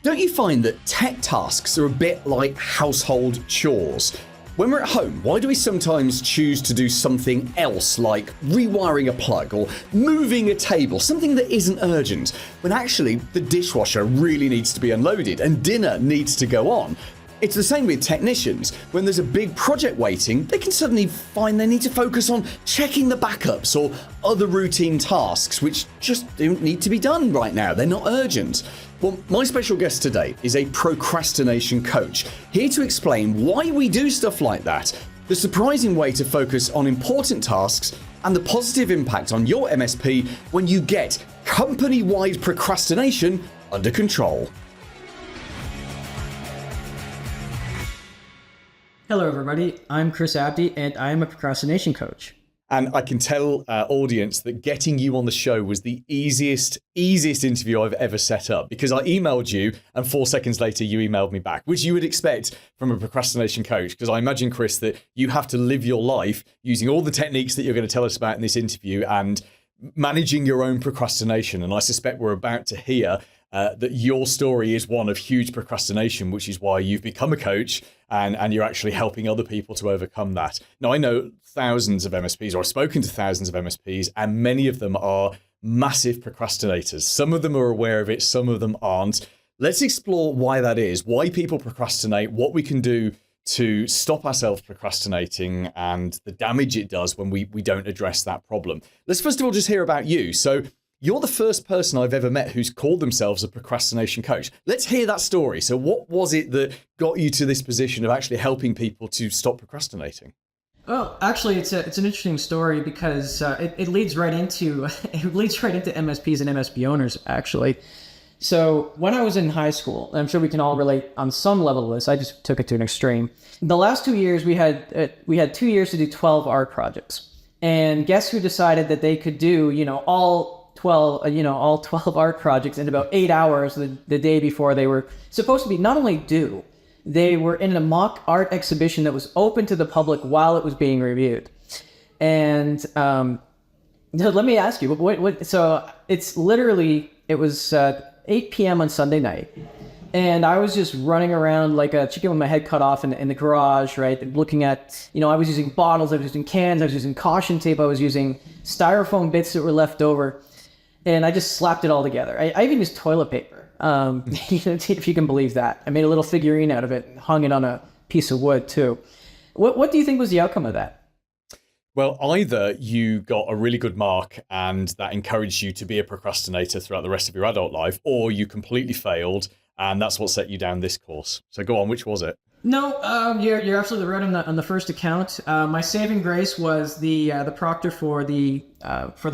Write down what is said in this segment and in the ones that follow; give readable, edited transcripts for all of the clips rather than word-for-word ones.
Don't you find that tech tasks are a bit like household chores? When we're at home, why do we sometimes choose to do something else, like rewiring a plug or moving a table, something that isn't urgent, when actually the dishwasher really needs to be unloaded and dinner needs to go on? It's the same with technicians. When there's a big project waiting, they can suddenly find they need to focus on checking the backups or other routine tasks which just don't need to be done right now. They're not urgent. Well, my special guest today is a procrastination coach, here to explain why we do stuff like that, the surprising way to focus on important tasks, and the positive impact on your MSP when you get company-wide procrastination under control. Hello everybody, I'm Chris Abdey and I am a procrastination coach. And I can tell our audience that getting you on the show was the easiest interview I've ever set up, because I emailed you and 4 seconds later you emailed me back, which you would expect from a procrastination coach, because I imagine, Chris, that you have to live your life using all the techniques that you're going to tell us about in this interview and managing your own procrastination. And I suspect we're about to hear that your story is one of huge procrastination, which is why you've become a coach and you're actually helping other people to overcome that. Now, I know thousands of MSPs, or I've spoken to thousands of MSPs, and many of them are massive procrastinators. Some of them are aware of it, some of them aren't. Let's explore why that is, why people procrastinate, what we can do to stop ourselves procrastinating, and the damage it does when we don't address that problem. Let's first of all just hear about you. So you're the first person I've ever met who's called themselves a procrastination coach. Let's hear that story. So what was it that got you to this position of actually helping people to stop procrastinating? Well, actually, it's an interesting story because it leads right into MSPs and MSP owners, actually. So when I was in high school, and I'm sure we can all relate on some level to this, I just took it to an extreme. The last 2 years, we had 2 years to do 12 art projects. And guess who decided that they could do, all 12 art projects in about 8 hours the day before they were supposed to be not only due, they were in a mock art exhibition that was open to the public while it was being reviewed. And let me ask you, so it's literally, it was 8 p.m. on Sunday night. And I was just running around like a chicken with my head cut off in the garage, right? Looking at, I was using bottles, I was using cans, I was using caution tape, I was using styrofoam bits that were left over. And I just slapped it all together. I even used toilet paper, if you can believe that. I made a little figurine out of it and hung it on a piece of wood too. What do you think was the outcome of that? Well, either you got a really good mark and that encouraged you to be a procrastinator throughout the rest of your adult life, or you completely failed and that's what set you down this course. So go on, which was it? No, you're absolutely right on the first account. My saving grace was the proctor for the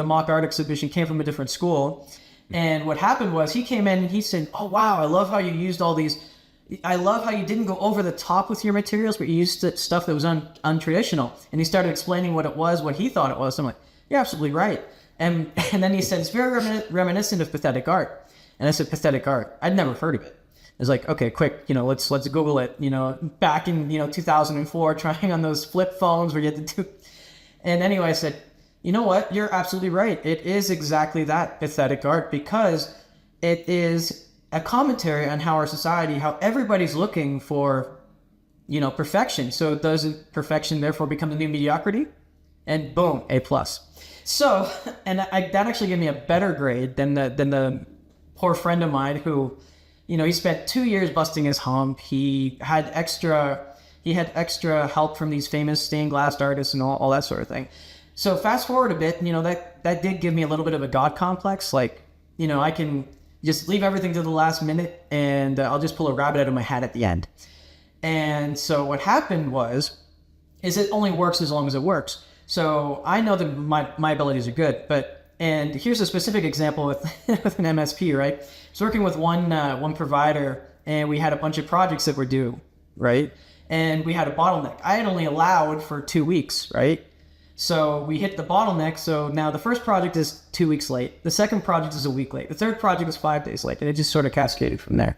mock art exhibition came from a different school, and what happened was he came in and he said, "Oh wow, I love how you used all these. I love how you didn't go over the top with your materials, but you used stuff that was untraditional." And he started explaining what it was, what he thought it was. I'm like, "You're absolutely right." And then he said, "It's very reminiscent of pathetic art." And I said, "Pathetic art? I'd never heard of it." It's like, okay, quick, let's Google it, back in, 2004, trying on those flip phones where you had to do. And anyway, I said, you know what? You're absolutely right. It is exactly that, pathetic art, because it is a commentary on how our society, how everybody's looking for, perfection. So doesn't perfection therefore become the new mediocrity? And boom, A+. So, and that actually gave me a better grade than the poor friend of mine who, he spent 2 years busting his hump. He had extra help from these famous stained glass artists and all that sort of thing. So fast forward a bit, that did give me a little bit of a God complex. Like, I can just leave everything to the last minute and I'll just pull a rabbit out of my hat at the end. And so what happened is it only works as long as it works. So I know that my abilities are good, and here's a specific example with an MSP, right? I was working with one provider, and we had a bunch of projects that were due, right? And we had a bottleneck. I had only allowed for 2 weeks, right? So we hit the bottleneck. So now the first project is 2 weeks late. The second project is a week late. The third project is 5 days late, and it just sort of cascaded from there.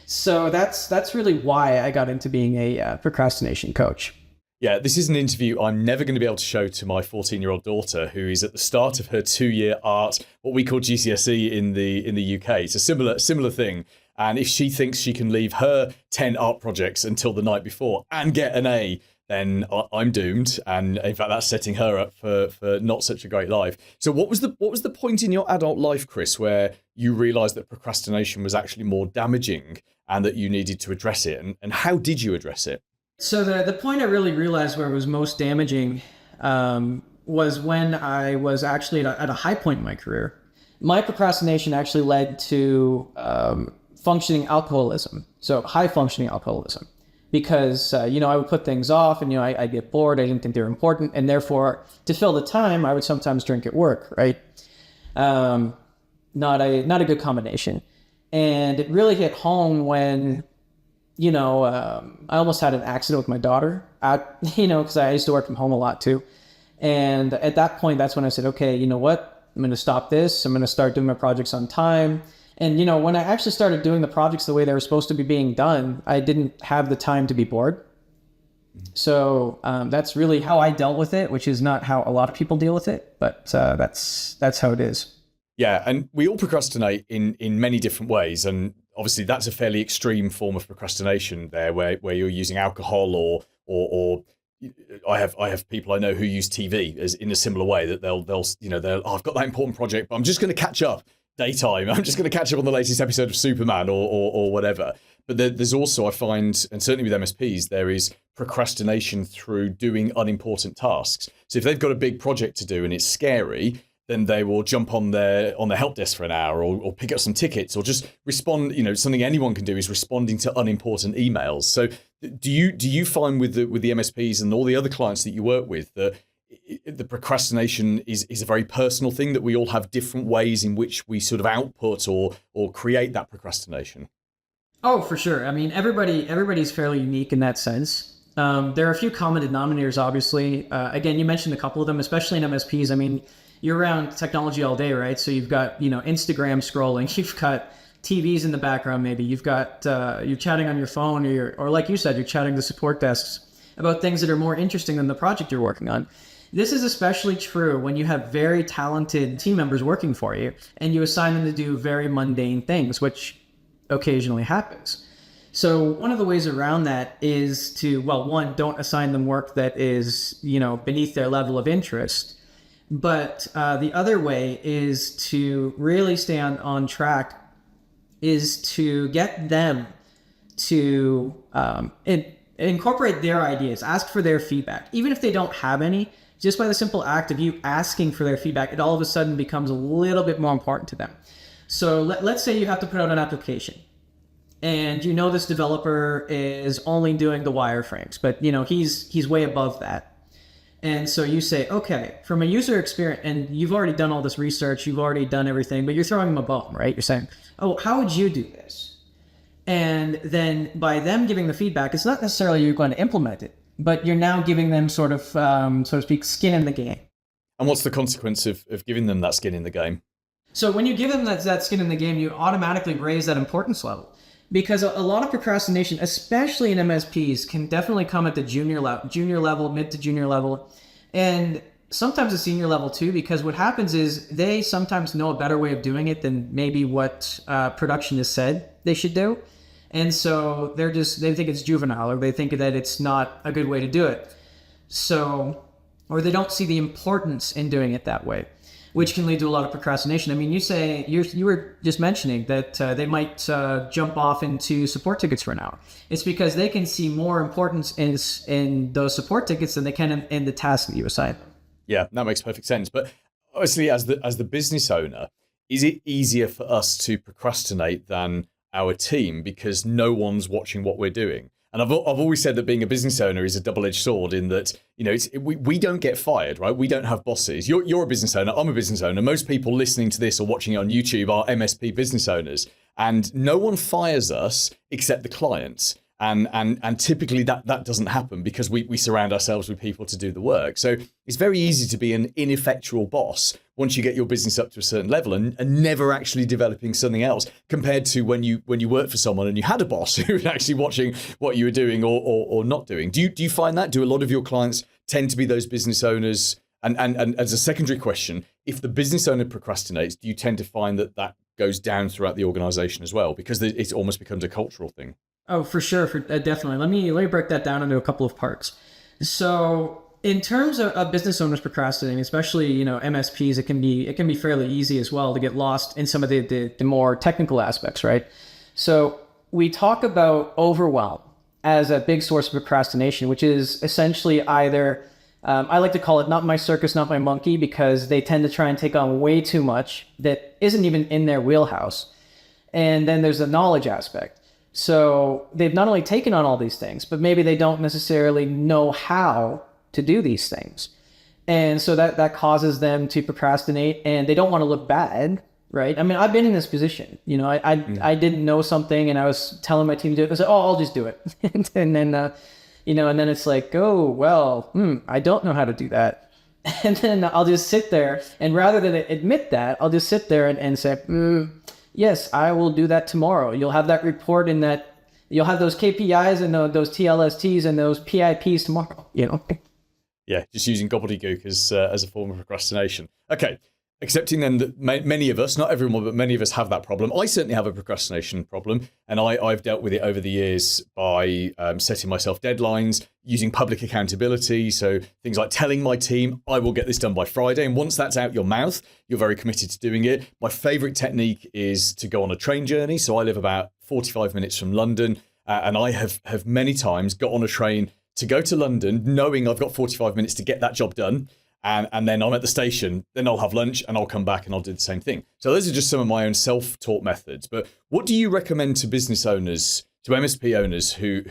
So that's really why I got into being a procrastination coach. Yeah, this is an interview I'm never going to be able to show to my 14-year-old daughter, who is at the start of her 2-year art, what we call GCSE in the UK. It's a similar thing. And if she thinks she can leave her 10 art projects until the night before and get an A, then I'm doomed. And in fact, that's setting her up for not such a great life. So what was the point in your adult life, Chris, where you realized that procrastination was actually more damaging and that you needed to address it? And how did you address it? So the point I really realized where it was most damaging was when I was actually at a high point in my career. My procrastination actually led to functioning alcoholism, so high functioning alcoholism, because I would put things off, and I'd get bored. I didn't think they were important, and therefore, to fill the time, I would sometimes drink at work. Right? Not a good combination, and it really hit home when I almost had an accident with my daughter. Because I used to work from home a lot too. And at that point, that's when I said, okay, you know what? I'm going to stop this. I'm going to start doing my projects on time. And, when I actually started doing the projects the way they were supposed to be being done, I didn't have the time to be bored. So that's really how I dealt with it, which is not how a lot of people deal with it, but that's how it is. Yeah, and we all procrastinate in many different ways. And obviously that's a fairly extreme form of procrastination there, where you're using alcohol or I have people I know who use TV as in a similar way, that they'll I've got that important project, but I'm just going to catch up daytime. I'm just going to catch up on the latest episode of Superman or whatever. But there's also, I find, and certainly with MSPs, there is procrastination through doing unimportant tasks. So if they've got a big project to do and it's scary, then they will jump on their help desk for an hour or pick up some tickets or just respond. Something anyone can do is responding to unimportant emails. So do you find with the MSPs and all the other clients that you work with that the procrastination is a very personal thing, that we all have different ways in which we sort of output or create that procrastination? Oh, for sure. I mean, everybody's fairly unique in that sense. There are a few common denominators, obviously. Again, you mentioned a couple of them, especially in MSPs. I mean, you're around technology all day, right? So you've got, Instagram scrolling, you've got TVs in the background, maybe you've got, you're chatting on your phone, or like you said, you're chatting to support desks about things that are more interesting than the project you're working on. This is especially true when you have very talented team members working for you and you assign them to do very mundane things, which occasionally happens. So one of the ways around that is to, one, don't assign them work that is, beneath their level of interest. But the other way is to really stay on track, is to get them to incorporate their ideas, ask for their feedback. Even if they don't have any, just by the simple act of you asking for their feedback, it all of a sudden becomes a little bit more important to them. So let's say you have to put out an application, and this developer is only doing the wireframes, but he's way above that. And so you say, okay, from a user experience, and you've already done all this research, you've already done everything, but you're throwing them a bone, right? You're saying, oh, how would you do this? And then by them giving the feedback, it's not necessarily you're going to implement it, but you're now giving them sort of, so to speak, skin in the game. And what's the consequence of giving them that skin in the game? So when you give them that skin in the game, you automatically raise that importance level. Because a lot of procrastination, especially in MSPs, can definitely come at the junior level, mid to junior level, and sometimes the senior level too, because what happens is they sometimes know a better way of doing it than maybe what production has said they should do. And so they think it's juvenile, or they think that it's not a good way to do it. So, or they don't see the importance in doing it that way, which can lead to a lot of procrastination. I mean, you were just mentioning that they might jump off into support tickets for an hour. It's because they can see more importance in those support tickets than they can in the task that you assign them. Yeah, that makes perfect sense. But obviously, as the business owner, is it easier for us to procrastinate than our team because no one's watching what we're doing? And I've always said that being a business owner is a double-edged sword, in that, we don't get fired, right? We don't have bosses. You're a business owner. I'm a business owner. Most people listening to this or watching it on YouTube are MSP business owners, and no one fires us except the clients. And typically that doesn't happen because we surround ourselves with people to do the work. So it's very easy to be an ineffectual boss once you get your business up to a certain level and never actually developing something else, compared to when you worked for someone and you had a boss who was actually watching what you were doing or not doing. Do you find that? Do a lot of your clients tend to be those business owners? And as a secondary question, if the business owner procrastinates, do you tend to find that goes down throughout the organization as well, because it almost becomes a cultural thing. Oh, for sure, definitely. Let me break that down into a couple of parts. So, in terms of business owners procrastinating, especially MSPs, it can be fairly easy as well to get lost in some of the more technical aspects, right? So, we talk about overwhelm as a big source of procrastination, which is essentially either I like to call it not my circus, not my monkey, because they tend to try and take on way too much that isn't even in their wheelhouse. And then there's the knowledge aspect. So they've not only taken on all these things, but maybe they don't necessarily know how to do these things. And so that causes them to procrastinate, and they don't want to look bad, right? I mean, I've been in this position. I didn't know something and I was telling my team to do it. I said, oh, I'll just do it. and then, and then it's like, oh, well, I don't know how to do that. And then I'll just sit there, and rather than admit that, I'll just sit there and say, yes, I will do that tomorrow. You'll have that report and that you'll have those KPIs and those TLSTs and those PIPs tomorrow, Yeah, just using gobbledygook as a form of procrastination. Okay, accepting then that many of us, not everyone, but many of us have that problem. I certainly have a procrastination problem, and I've dealt with it over the years by setting myself deadlines, using public accountability. So things like telling my team, I will get this done by Friday. And once that's out your mouth, you're very committed to doing it. My favorite technique is to go on a train journey. So I live about 45 minutes from London, and I have many times got on a train to go to London knowing I've got 45 minutes to get that job done. And then I'm at the station, then I'll have lunch and I'll come back and I'll do the same thing. So those are just some of my own self-taught methods. But what do you recommend to business owners, to MSP owners who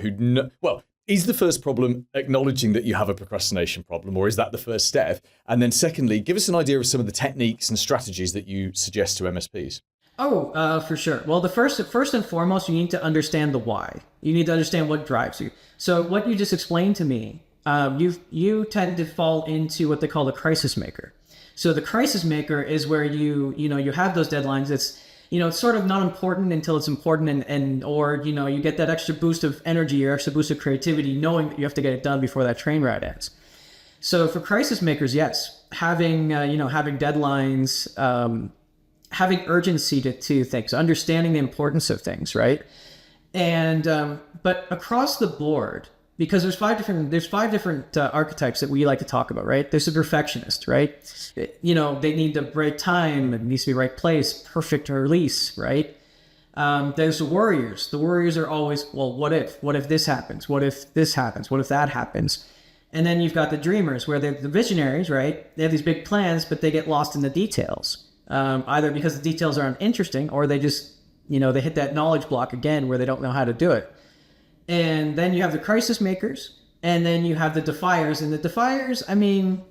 is the first problem acknowledging that you have a procrastination problem, or is that the first step? And then secondly, give us an idea of some of the techniques and strategies that you suggest to MSPs. Oh, for sure. Well, the first and foremost, you need to understand the why. You need to understand what drives you. So what you just explained to me, you tend to fall into what they call the crisis maker. So the crisis maker is where you have those deadlines. It's sort of not important until it's important, or you get that extra boost of energy or extra boost of creativity, knowing that you have to get it done before that train ride ends. So for crisis makers, yes, having deadlines, having urgency to things, understanding the importance of things, right? And but across the board, because there's five different archetypes that we like to talk about, right? There's a perfectionist, right? They need the right time, it needs to be right place, perfect release, right? There's the warriors. The warriors are always, well, what if this happens? What if this happens? What if that happens? And then you've got the dreamers, where they're the visionaries, right? They have these big plans, but they get lost in the details, either because the details aren't interesting, or they just, they hit that knowledge block again where they don't know how to do it. And then you have the crisis makers, and then you have the defiers. And the defiers, I mean,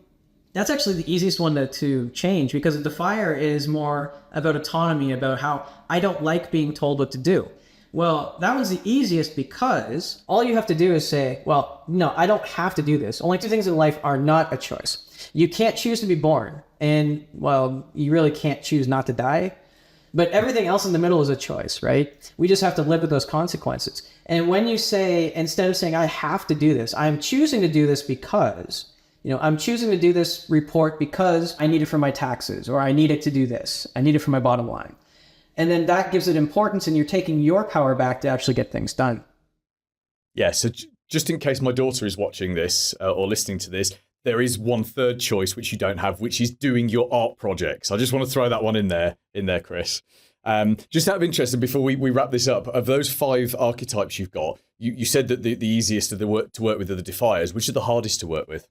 that's actually the easiest one to change, because the defier is more about autonomy, about how I don't like being told what to do. Well, that one's the easiest, because all you have to do is say, well, no, I don't have to do this. Only two things in life are not a choice. You can't choose to be born, and, well, you really can't choose not to die. But everything else in the middle is a choice, right? We just have to live with those consequences. And when you say, instead of saying, I have to do this, I'm choosing to do this because, I'm choosing to do this report because I need it for my taxes, or I need it to do this. I need it for my bottom line. And then that gives it importance, and you're taking your power back to actually get things done. Yeah, so just in case my daughter is watching this or listening to this, there is one third choice which you don't have, which is doing your art projects. I just want to throw that one in there, Chris. Just out of interest, and before we wrap this up, of those 5 archetypes you've got, you said that the easiest of to work with are the defiers. Which are the hardest to work with?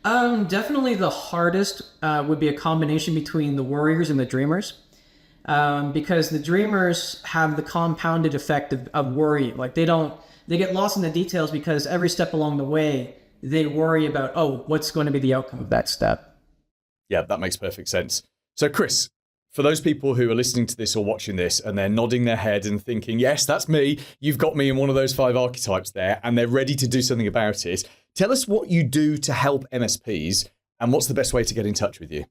Definitely the hardest would be a combination between the warriors and the dreamers, because the dreamers have the compounded effect of worrying. Like they get lost in the details, because every step along the way, they worry about, what's going to be the outcome of that step. Yeah, that makes perfect sense. So Chris, for those people who are listening to this or watching this and they're nodding their head and thinking, yes, that's me, you've got me in one of those 5 archetypes there, and they're ready to do something about it, tell us what you do to help MSPs and what's the best way to get in touch with you.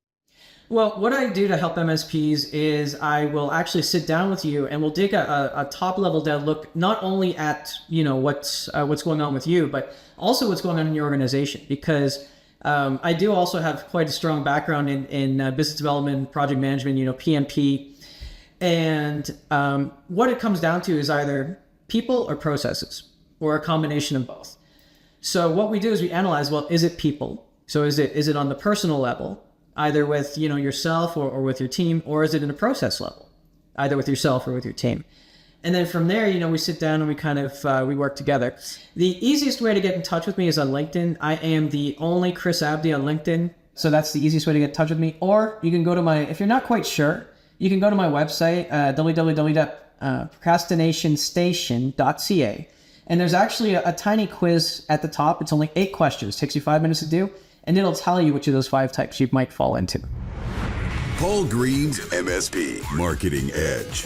Well, what I do to help MSPs is I will actually sit down with you, and we'll take a top level down look, not only at what's going on with you, but also what's going on in your organization, because I do also have quite a strong background in business development, project management, PMP, And what it comes down to is either people or processes, or a combination of both. So what we do is we analyze, well, is it people? So is it on the personal level, either with yourself or with your team, or is it in a process level, either with yourself or with your team? And then from there, we sit down and we kind of we work together. The easiest way to get in touch with me is on LinkedIn. I am the only Chris Abdey on LinkedIn. So that's the easiest way to get in touch with me. Or you can go to if you're not quite sure, you can go to my website, www.procrastinationstation.ca. And there's actually a tiny quiz at the top. It's only 8 questions. Takes you 5 minutes to do. And it'll tell you which of those 5 types you might fall into. Paul Green's MSP Marketing Edge.